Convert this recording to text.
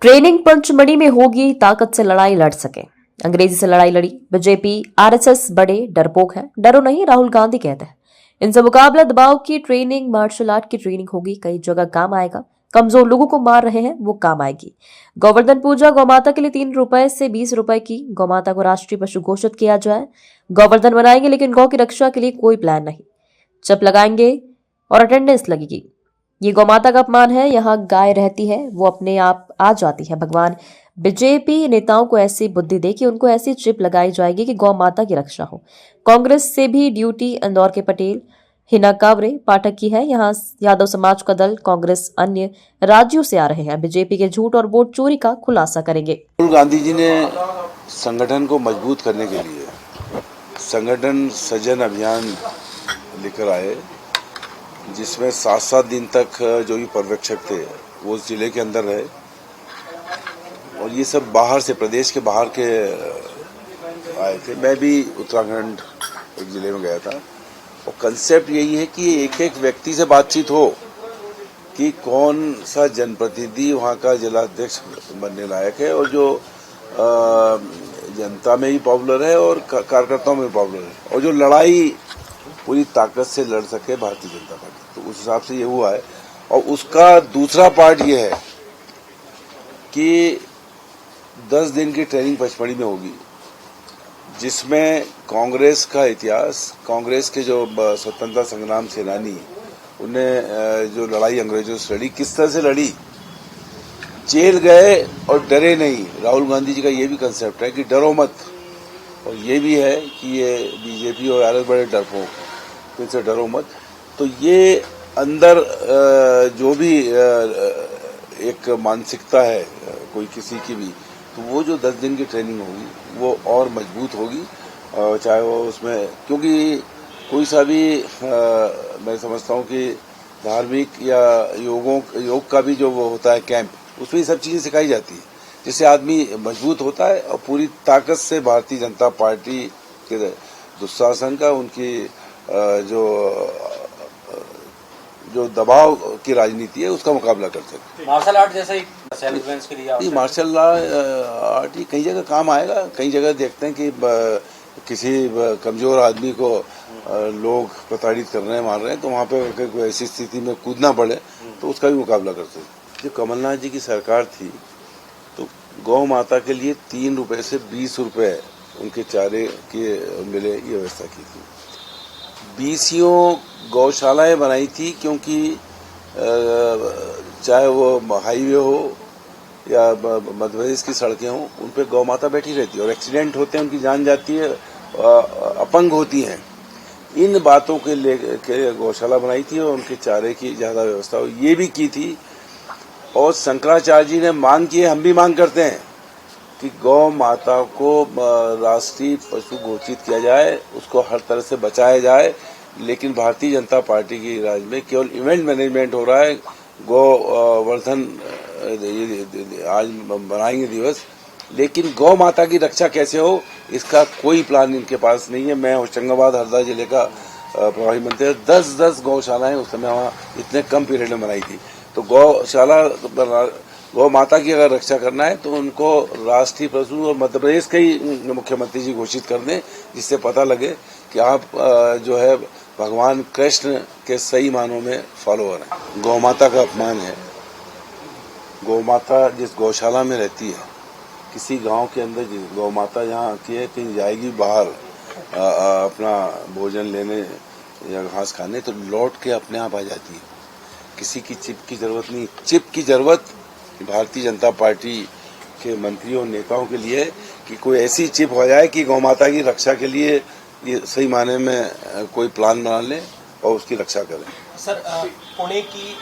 Training Pachmarhi में होगी, ताकत से लड़ाई लड़ सके। अंग्रेजी से लड़ाई लड़ी बीजेपी आरएसएस बड़े डरपोक है, डरो नहीं राहुल गांधी कहते हैं। इनसे मुकाबला दबाव की ट्रेनिंग, मार्शल आर्ट की ट्रेनिंग होगी, कई जगह काम आएगा। कमजोर लोगों को मार रहे हैं वो काम आएगी। गोवर्धन पूजा, गौमाता के लिए 3 रुपए से 20 रुपए की गौमाता को राष्ट्रीय पशु घोषित किया जाए। गोवर्धन बनाएंगे लेकिन गौ की रक्षा के लिए कोई प्लान नहीं। चप लगाएंगे और अटेंडेंस लगेगी। ये गौमाता का अपमान है। यहाँ गाय रहती है, वो अपने आप आ जाती है। भगवान बीजेपी नेताओं को ऐसी बुद्धि दे कि उनको ऐसी चिप लगाई जाएगी कि गौ माता की रक्षा हो। कांग्रेस से भी ड्यूटी इंदौर के पटेल हिना कावरे पाठक की है। यहाँ यादव समाज का दल, कांग्रेस अन्य राज्यों से आ रहे हैं। बीजेपी के झूठ और वोट चोरी का खुलासा करेंगे। राहुल गांधी जी ने संगठन को मजबूत करने के लिए संगठन सृजन अभियान लेकर आए, जिसमें 7-7 दिन तक जो भी पर्यवेक्षक थे वो जिले के अंदर रहे और ये सब बाहर से, प्रदेश के बाहर के आए थे। मैं भी उत्तराखंड एक जिले में गया था और कंसेप्ट यही है कि एक एक व्यक्ति से बातचीत हो कि कौन सा जनप्रतिनिधि वहाँ का जिलाध्यक्ष बनने लायक है और जो जनता में भी पॉपुलर है और कार्यकर्ताओं में भी पॉपुलर है और जो लड़ाई पूरी ताकत से लड़ सके भारतीय जनता पार्टी। तो उस हिसाब से ये हुआ है। और उसका दूसरा पार्ट ये है कि 10 दिन की ट्रेनिंग पचमढ़ी में होगी, जिसमें कांग्रेस का इतिहास, कांग्रेस के जो स्वतंत्रता संग्राम सेनानी, उन्हें जो लड़ाई अंग्रेजों से लड़ी, किस तरह से लड़ी, जेल गए और डरे नहीं। राहुल गांधी जी का ये भी कंसेप्ट है कि डरो मत, और ये भी है कि ये बीजेपी और आरएसएस बड़े डरपोक, तो इनसे डरो मत। तो ये अंदर जो भी एक मानसिकता है कोई किसी की भी, तो वो जो 10 दिन की ट्रेनिंग होगी वो और मजबूत होगी। चाहे वो उसमें, क्योंकि कोई सा भी मैं समझता हूँ कि धार्मिक या योग का भी जो वो होता है कैंप, उसमें ये सब चीजें सिखाई जाती है, जिससे आदमी मजबूत होता है और पूरी ताकत से भारतीय जनता पार्टी के दुशासन का, उनकी जो दबाव की राजनीति है उसका मुकाबला कर सकते। मार्शल आर्ट जैसे सेल्फ डिफेंस के लिए मार्शल आर्ट कई जगह काम आएगा। कई जगह देखते हैं कि किसी कमजोर आदमी को लोग प्रताड़ित कर रहे हैं, मार रहे हैं, तो वहाँ पे अगर कोई ऐसी स्थिति में कूदना पड़े तो उसका भी मुकाबला कर सकते। जो कमलनाथ जी की सरकार थी तो गौ माता के लिए 3 रुपए से 20 रुपए उनके चारे के मिले, ये व्यवस्था की थी। 20 गौशालाएं बनाई थी, क्योंकि चाहे वो हाईवे हो या मध्य प्रदेश की सड़कें हों, उन पे गौ माता बैठी रहती है और एक्सीडेंट होते हैं, उनकी जान जाती है, अपंग होती हैं। इन बातों के लेके गौशाला बनाई थी और उनके चारे की ज्यादा व्यवस्था ये भी की थी। और शंकराचार्य जी ने मांग की है, हम भी मांग करते हैं कि गौ माता को राष्ट्रीय पशु घोषित किया जाए, उसको हर तरह से बचाया जाए। लेकिन भारतीय जनता पार्टी की राज में केवल इवेंट मैनेजमेंट हो रहा है। गोवर्धन आज बनाएंगे दिवस, लेकिन गौ माता की रक्षा कैसे हो, इसका कोई प्लान इनके पास नहीं है। मैं होशंगाबाद हरदा जिले का प्रभारी मंत्री, 10-10 गौशालाएं उस समय वहाँ इतने कम पीरियड में बनाई थी। तो गौ माता की अगर रक्षा करना है तो उनको राष्ट्रीय पशु और मध्य प्रदेश के ही मुख्यमंत्री जी घोषित कर दें, जिससे पता लगे कि आप जो है भगवान कृष्ण के सही मानों में फॉलोअर हैं। गौ माता का अपमान है। गौ माता जिस गौशाला में रहती है, किसी गांव के अंदर गौ माता यहाँ आती है, कहीं जाएगी बाहर अपना भोजन लेने या घास खाने, तो लौट के अपने आप आ जाती है। किसी की चिप की जरूरत नहीं। चिप की जरूरत भारतीय जनता पार्टी के मंत्रियों और नेताओं के लिए कि कोई ऐसी चिप हो जाए कि गौ माता की रक्षा के लिए ये सही मायने में कोई प्लान बना ले और उसकी रक्षा करें। सर, पुणे की